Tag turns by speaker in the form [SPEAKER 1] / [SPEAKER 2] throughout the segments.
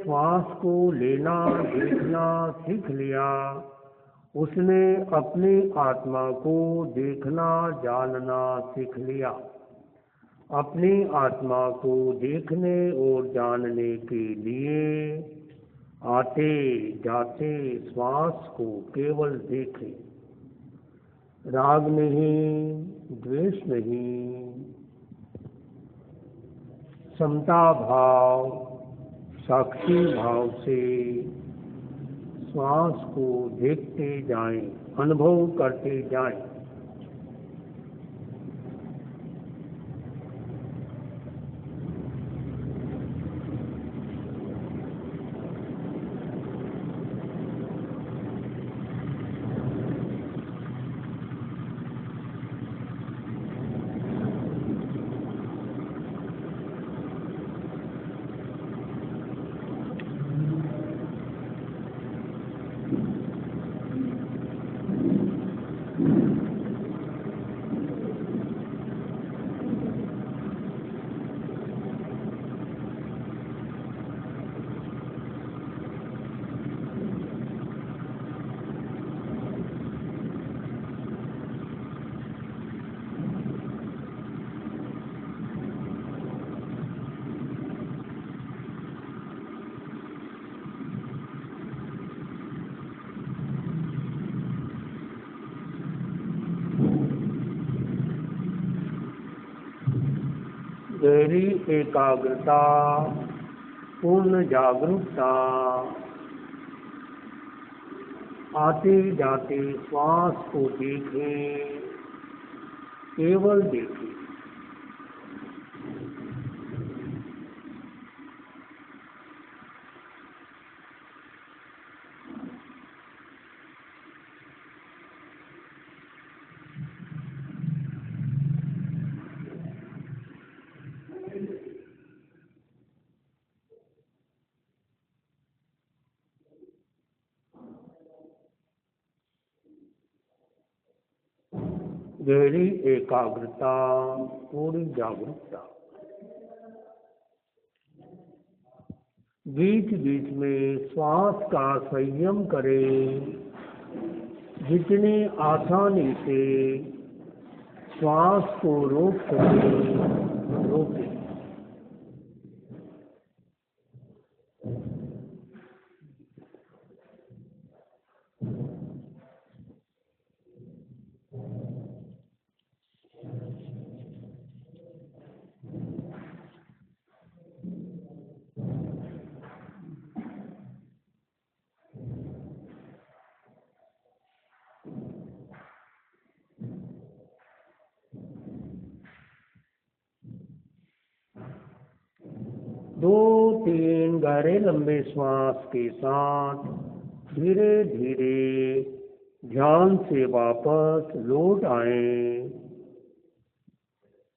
[SPEAKER 1] श्वास को लेना देखना सीख लिया, उसने अपनी आत्मा को देखना जानना सीख लिया। अपनी आत्मा को देखने और जानने के लिए आते जाते श्वास को केवल देखें, राग नहीं, द्वेष नहीं, समता भाव, साक्षी भाव से श्वास को देखते जाएं, अनुभव करते जाएं। गहरी एकाग्रता, पूर्ण जागरूकता, आते जाते श्वास को देखें, केवल देखें। गहरी एकाग्रता, पूरी जागरूकता। बीच बीच में श्वास का संयम करें, जितनी आसानी से श्वास को रोक सके रोकें। दो तीन गहरे लंबे श्वास के साथ धीरे धीरे ध्यान से वापस लौट आएं।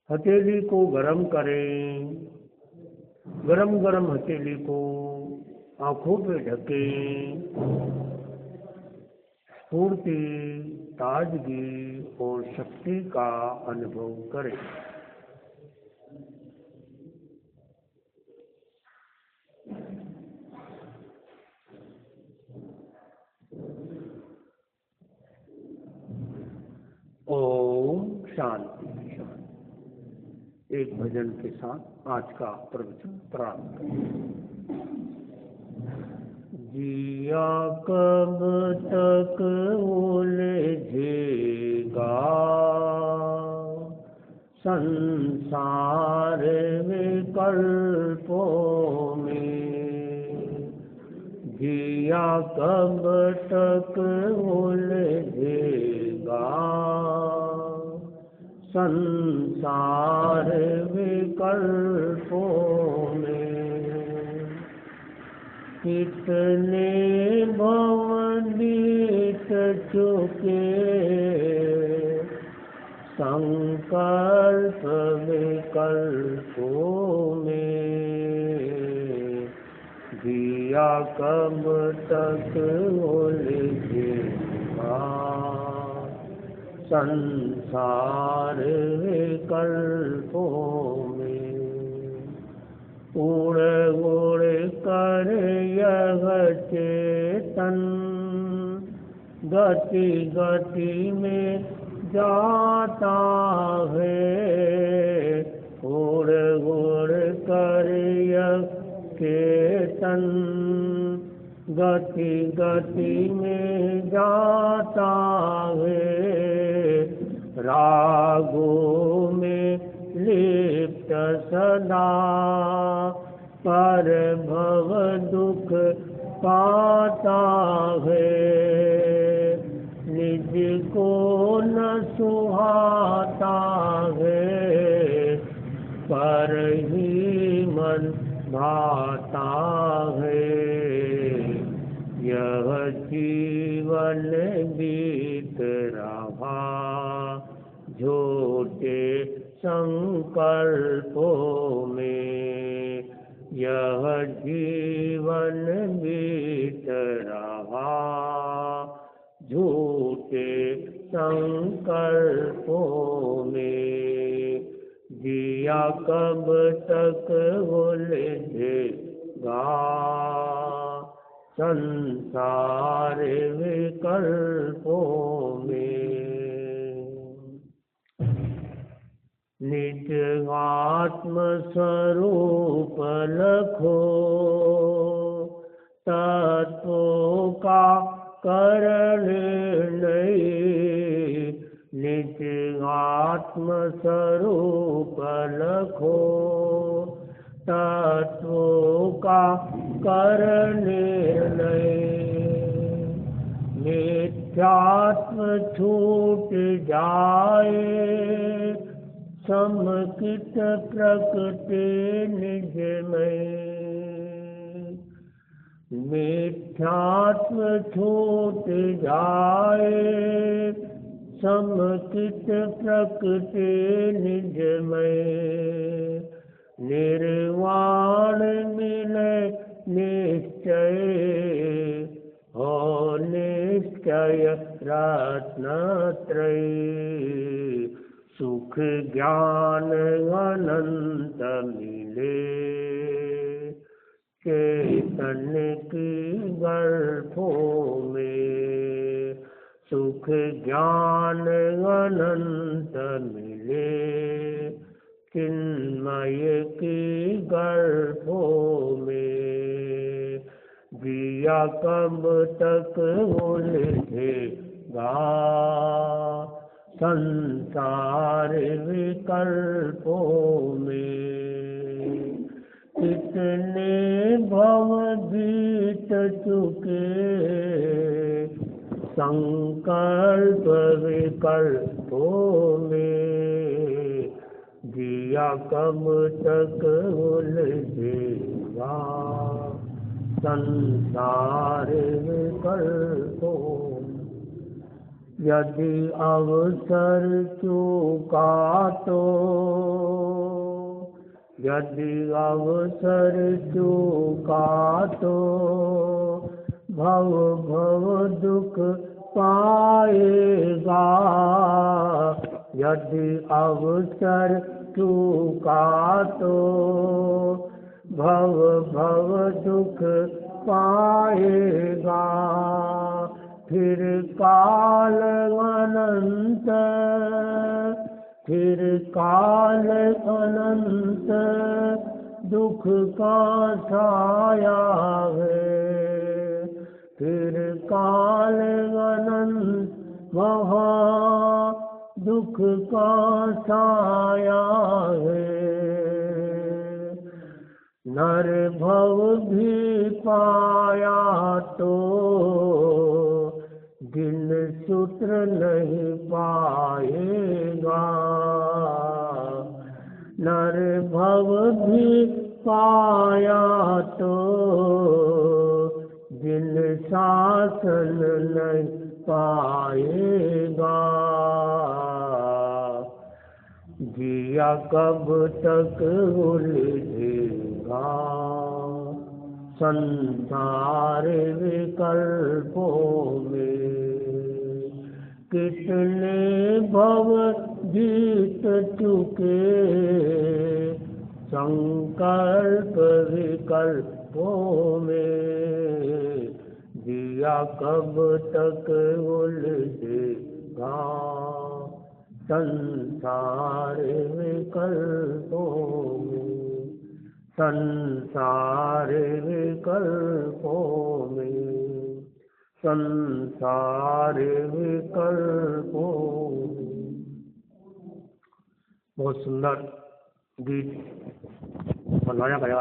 [SPEAKER 1] हथेली को गरम करें, गरम गरम हथेली को आंखों पे ढकें। स्फूर्ति, ताजगी और शक्ति का अनुभव करें। ओम शांति शांति। एक भजन के साथ आज का प्रवचन प्रारंभ करें। जिया कब तक उलझेगा संसार विकल्पों में, जिया कब तक उलझेगा संसार विकल्पों में। कितने भव बीत चुके संकल्प विकल्पों में, जिया कब तक उलझेगा संसार विकल्पों में। उड़ उड़ कर यह चेतन गति गति में जाता है। उड़ उड़ कर यह चेतन गति गति में जाता है। रागों में लिप्त सदा पर भव दुख पाता है। निज को न सुहाता है पर ही मन भाता है। यह जीवन बीत रहा झूठे संकल्पों में। यह जीवन बीत रहा झूठे संकल्पों में। जिया कब तक उलझेगा संसार विकल्पों में। निज आत्म स्वरूप लखो तत्वों का करण नहीं। निज आत्म स्वरूप लखो तत्वों का करण नहीं। मिथ्यात्व छूट जाए समकित प्रकृति निज में। मिथ्यात्व छूट जाए समकित प्रकृति निज में। निर्वाण मिले निश्चय हो निश्चय रत्नत्रय। सुख ज्ञान अनंत मिले चैतन्य की गल्फों में। सुख ज्ञान अनंत मिले चिन्मय की गल्फों में। जिया कब तक उलझेगा संसार विकल्पों में। कितने भव बीत चुके संकल्प विकल्पों में। जिया कब तक उलझेगा संसार विकल्पों। यदि अवसर चूका तो यदि अवसर चूका तो भव भव दुख पाएगा। यदि अवसर चूका तो भव भव दुख पाएगा। फिर काल अनंत फिर काल अनंत दुख का छाया है। फिर काल अनंत वहाँ दुख का छाया है। नर भव भी पाया तो दिन सूत्र नहीं पाएगा। नर भव भी पाया तो दिन शासन नहीं पाएगा। जिया कब तक उलझेगा संसार विकल्पों में। कितने भव जीत चुके संकल्प विकल्पों में जिया कब तक उलझेगा, संसार विकल्पों में, संसार विकल्पों में, संसार विकल्पों में। बहुत सुंदर गीत बनाया गया।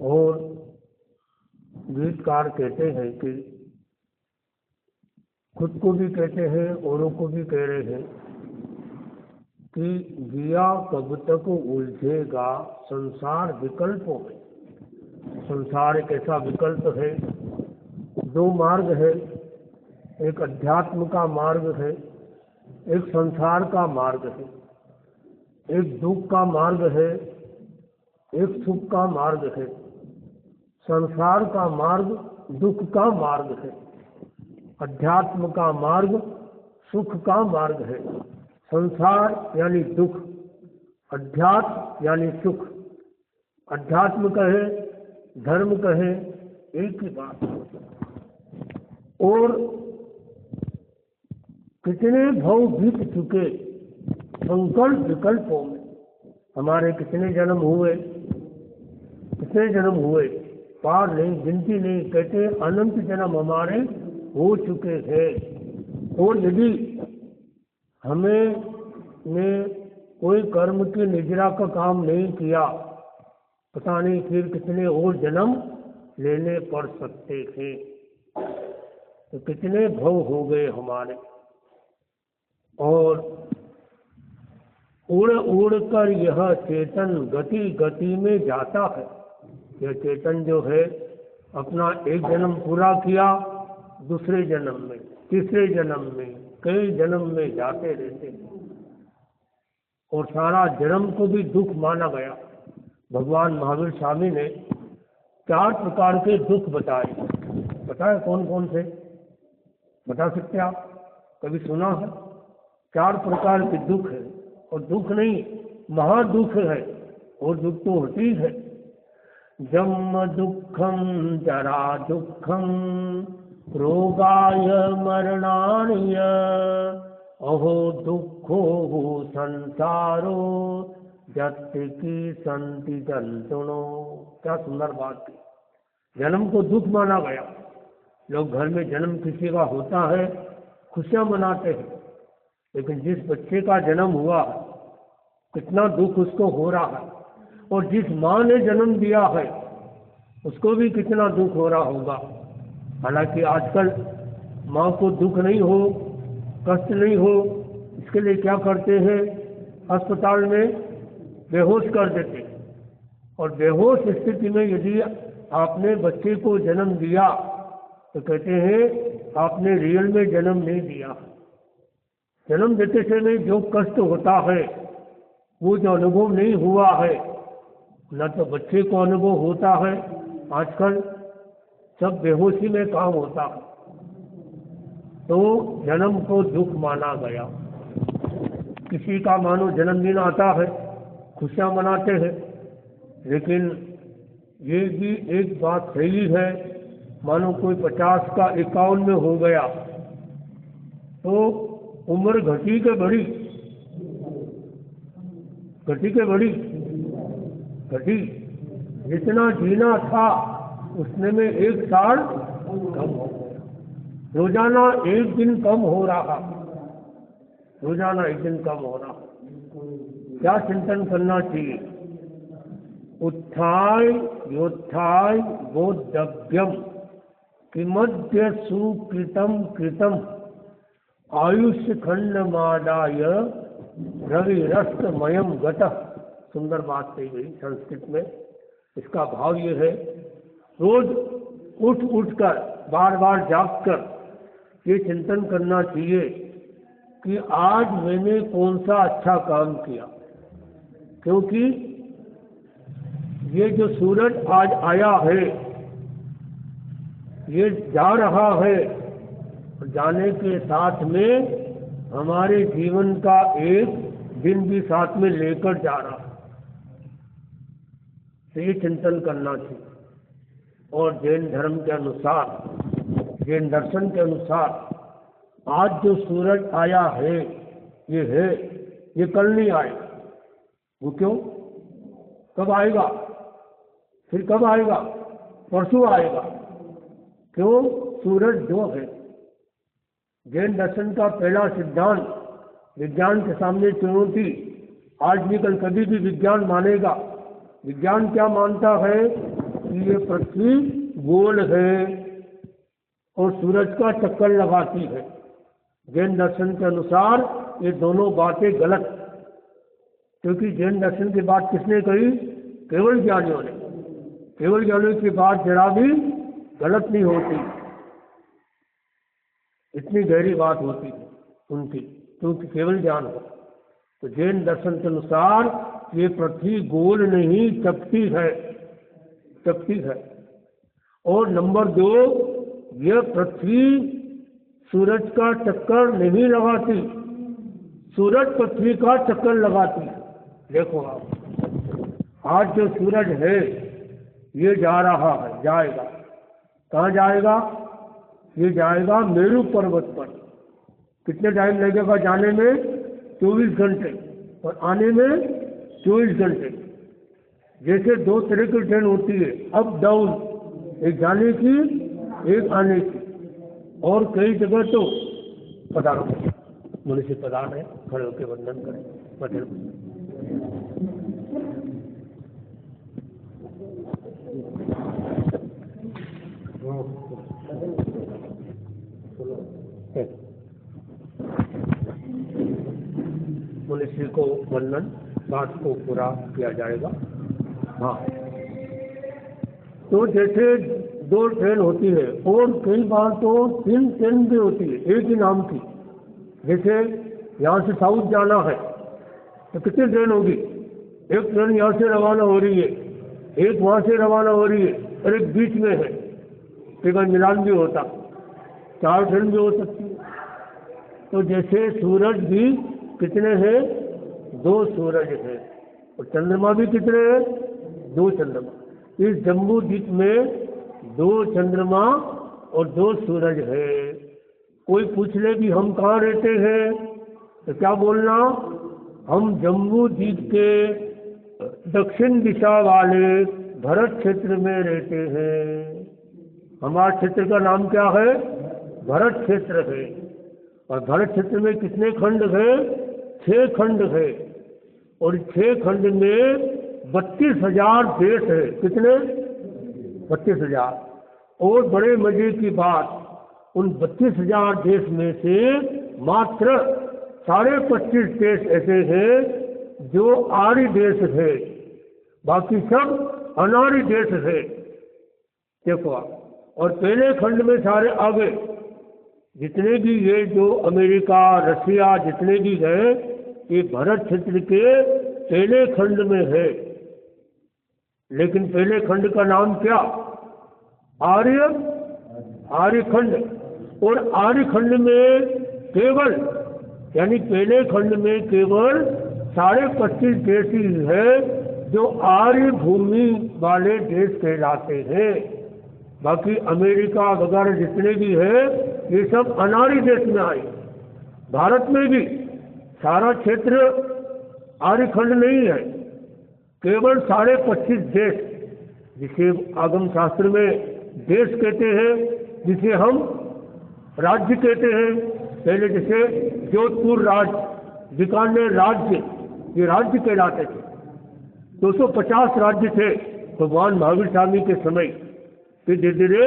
[SPEAKER 1] और गीतकार कहते हैं कि खुद को भी कहते हैं, औरों को भी कह रहे हैं कि जिया कब तक उलझेगा संसार विकल्पों में। संसार एक ऐसा विकल्प है, दो मार्ग है, एक अध्यात्म का मार्ग है, एक संसार का मार्ग है। एक दुख का मार्ग है, एक सुख का मार्ग है। संसार का मार्ग दुख का मार्ग है, अध्यात्म का मार्ग सुख का मार्ग है। संसार यानी दुख, अध्यात्म यानी सुख। अध्यात्म कहे, धर्म कहे, एक ही बात। और कितने भव बीत चुके संकल्प विकल्पों में। हमारे कितने जन्म हुए, कितने जन्म हुए, पार नहीं, गिनती नहीं। कहते अनंत जन्म हमारे हो चुके हैं। और यदि हमें ने कोई कर्म की निजरा का काम नहीं किया, पता नहीं फिर कितने और जन्म लेने पड़ सकते थे। तो कितने भव हो गए हमारे। और उड़ उड़ कर यह चेतन गति गति में जाता है। यह चेतन जो है अपना एक जन्म पूरा किया, दूसरे जन्म में, तीसरे जन्म में, कई जन्म में जाते रहते हैं। और सारा जन्म को भी दुख माना गया। भगवान महावीर स्वामी ने 4 प्रकार के दुख बताए। पता है कौन कौन से? बता सकते आप? कभी सुना है? 4 प्रकार के दुख है। और दुख नहीं, महादुख है। और दुख तो होती है। जन्म दुखम, जरा दुखम, रोगाय मरणाय, अहो दुखो संसारो, जत्ति की संति जंतुनो। क्या सुंदर बात थी। जन्म को दुख माना गया। लोग घर में जन्म किसी का होता है, खुशियां मनाते हैं। लेकिन जिस बच्चे का जन्म हुआ है, कितना दुख उसको हो रहा है। और जिस माँ ने जन्म दिया है, उसको भी कितना दुख हो रहा होगा। हालांकि आजकल माँ को दुख नहीं हो, कष्ट नहीं हो, इसके लिए क्या करते हैं, अस्पताल में बेहोश कर देते हैं। और बेहोश स्थिति में यदि आपने बच्चे को जन्म दिया तो कहते हैं आपने रियल में जन्म नहीं दिया। जन्म देते समय जो कष्ट होता है, वो जो अनुभव नहीं हुआ है, न तो बच्चे को अनुभव होता है। आजकल सब बेहोशी में काम होता है। तो जन्म को दुख माना गया। किसी का मानो जन्मदिन आता है, खुशियां मनाते हैं। लेकिन ये भी एक बात सही है, मानो कोई 50 का 51 में हो गया तो उम्र घटी के बढ़ी, घटी के बढ़ी, घटी। जितना जीना था उसने में 1 साल कम हो गया। रोजाना 1 दिन कम हो रहा, रोजाना 1 दिन कम हो रहा। क्या चिंतन करना चाहिए? उत्थाय योत्थाय बोद्धव्यम किमद्य सुकृतम कृतम आयुष्य खंडमादाय रविरस्तमयम गतः। सुंदर बात कही गई संस्कृत में। इसका भाव ये है, रोज उठ उठ कर, बार बार जाग कर ये चिंतन करना चाहिए कि आज मैंने कौन सा अच्छा काम किया। क्योंकि ये जो सूरज आज आया है, ये जा रहा है, जाने के साथ में हमारे जीवन का एक दिन भी साथ में लेकर जा रहा है। तो ये चिंतन करना चाहिए। और जैन धर्म के अनुसार, जैन दर्शन के अनुसार आज जो सूरज आया है, ये कल नहीं आएगा। वो क्यों? कब आएगा? फिर कब आएगा? परसों आएगा। क्यों? सूरज दो है। जैन दर्शन का पहला सिद्धांत, विज्ञान के सामने चुनौती। आज भी कल कभी भी विज्ञान मानेगा। विज्ञान क्या मानता है कि ये पृथ्वी गोल है और सूरज का चक्कर लगाती है। जैन दर्शन के अनुसार ये दोनों बातें गलत, क्योंकि जैन दर्शन की बात किसने कही? केवल ज्ञानियों ने। केवल ज्ञानियों की बात जरा भी गलत नहीं होती, इतनी गहरी बात होती है उनकी, क्योंकि केवल ज्ञान हो। तो जैन दर्शन के अनुसार ये पृथ्वी गोल नहीं चपटी है, चपटी है। और नंबर 2, यह पृथ्वी सूरज का चक्कर नहीं लगाती, सूरज पृथ्वी का चक्कर लगाती है। देखो आप, आज जो सूरज है ये जा रहा है, जाएगा। कहाँ जाएगा? ये जाएगा मेरू पर्वत पर। कितने टाइम लगेगा जाने में? 24 घंटे, और आने में 24 घंटे। जैसे दो तरह की ट्रेन होती है, अप डाउन, एक जाने की एक आने की। और कई जगह तो पधारो, मनुष्य प्रधान है, खड़े होकर वंदन करें। मनुष्य को वंदन, बात को पूरा किया जाएगा। हाँ, तो जैसे 2 ट्रेन होती है, और कई बार तो 3 ट्रेन भी होती है एक ही नाम की। जैसे यहाँ से साउथ जाना है तो कितनी ट्रेन होगी? एक ट्रेन यहाँ से रवाना हो रही है, एक वहाँ से रवाना हो रही है, और एक बीच में है, टिकट मिलान भी होता, 4 ट्रेन भी हो सकती है। तो जैसे सूरज भी कितने हैं? 2 सूरज हैं। और चंद्रमा भी कितने हैं? 2 चंद्रमा। इस जम्बू द्वीप में 2 चंद्रमा और 2 सूरज है। कोई पूछ ले कि हम कहाँ रहते हैं, तो क्या बोलना? हम जम्बू द्वीप के दक्षिण दिशा वाले भरत क्षेत्र में रहते हैं। हमारे क्षेत्र का नाम क्या है? भरत क्षेत्र है। और भरत क्षेत्र में कितने खंड है? 6 खंड है। और 6 खंड में 32,000 देश है। कितने? 32,000। और बड़े मजे की बात, उन 32,000 देश में से मात्र 25.5 देश ऐसे हैं जो आर्य देश है, बाकी सब अनार्य देश है। देखो आप, और पहले खंड में सारे आ गए, जितने भी ये जो अमेरिका, रशिया जितने भी हैं, ये भारत क्षेत्र के पहले खंड में है। लेकिन पहले खंड का नाम क्या? आर्यखंड। और आर्यखंड में केवल, यानी पहले खंड में केवल 25.5 देश ही है जो आर्य भूमि वाले देश कहलाते हैं। बाकी अमेरिका वगैरह जितने भी है ये सब अनार्य देश में आए। भारत में भी सारा क्षेत्र आर्यखंड नहीं है, केवल 25.5 देश, जिसे आगम शास्त्र में देश कहते हैं, जिसे हम राज्य कहते हैं। पहले जैसे जोधपुर राज्य, बीकानेर राज्य, ये राज्य कहलाते थे। 250 राज्य थे भगवान महावीर स्वामी के समय। फिर धीरे धीरे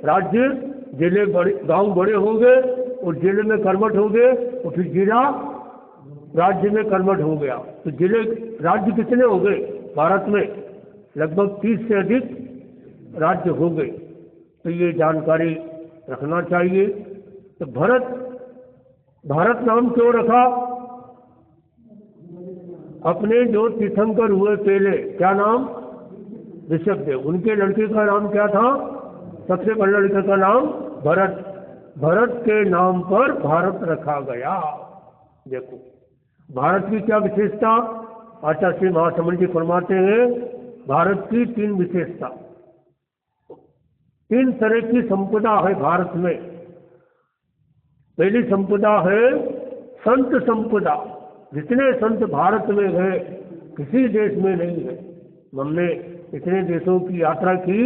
[SPEAKER 1] राज्य, जिले बड़े, गांव बड़े हो गए और जिले में कन्वर्ट हो गए, और फिर जिला राज्य में कन्वर्ट हो गया। तो जिले राज्य कितने हो गए भारत में? लगभग 30 से अधिक राज्य हो गए। तो ये जानकारी रखना चाहिए। तो भारत नाम क्यों रखा? अपने जो तीर्थंकर हुए पहले, क्या नाम? ऋषभदेव। उनके लड़के का नाम क्या था? सबसे बड़े लड़के का नाम भरत। भरत के नाम पर भारत रखा गया। देखो भारत की क्या विशेषता? आचार्य श्री महासमन जी फरमाते हैं, भारत की 3 विशेषता। 3 तरह की संपदा है भारत में। पहली संपदा है संत संपदा। जितने संत भारत में हैं किसी देश में नहीं है। हमने इतने देशों की यात्रा की,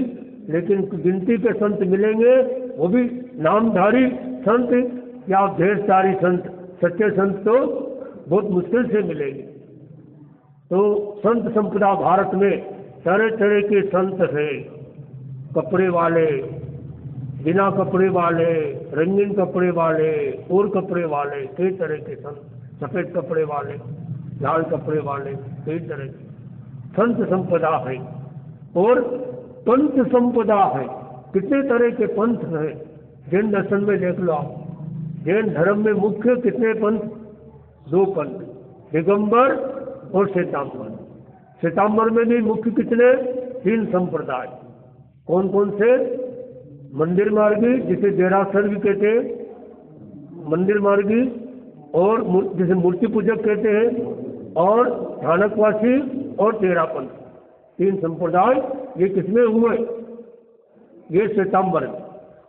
[SPEAKER 1] लेकिन गिनती के संत मिलेंगे, वो भी नामधारी संत या भेषधारी संत। सच्चे संत तो बहुत मुश्किल से मिलेंगे। तो संत संपदा भारत में तरह तरह के संत हैं। कपड़े वाले, बिना कपड़े वाले, रंगीन कपड़े वाले, और कपड़े वाले, कई तरह के संत। सफेद कपड़े वाले, लाल कपड़े वाले, कई तरह के संत संपदा है। और पंथ संपदा है। कितने तरह के पंथ हैं। जैन दर्शन में देख लो आप, जैन धर्म में मुख्य कितने पंथ? 2 पंथ, दिगंबर और श्वेतांबर। श्वेतांबर में भी मुख्य कितने? 3 संप्रदाय। कौन कौन से? मंदिर मार्गी, जिसे देरासर भी कहते हैं, मंदिर मार्गी, और जिसे मूर्ति पूजक कहते हैं, और स्थानकवासी और तेरापंथ। 3 संप्रदाय ये किसमें हुए? ये श्वेतांबर में।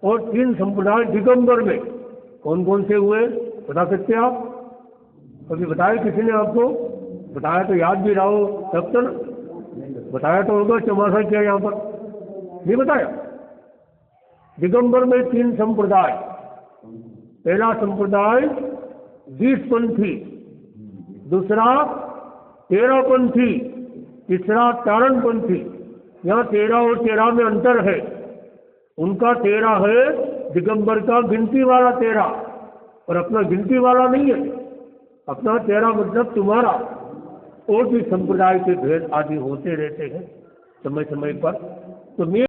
[SPEAKER 1] और 3 संप्रदाय दिगंबर में कौन कौन से हुए बता सकते हैं आप? कभी बताया किसी ने आपको? बताया तो याद भी रहा हो तब तो बताया तो होगा। चौमासा किया यहाँ पर नहीं बताया। दिगंबर में 3 संप्रदाय। पहला संप्रदाय 20पंथी, दूसरा 13पंथी, तीसरा तारणपंथी। यहाँ 13 और 13 में अंतर है। उनका 13 है, दिगंबर का गिनती वाला 13, और अपना गिनती वाला नहीं है। अपना 13 मतलब तुम्हारा। और भी संप्रदाय के भेद आदि होते रहते हैं समय समय पर। तो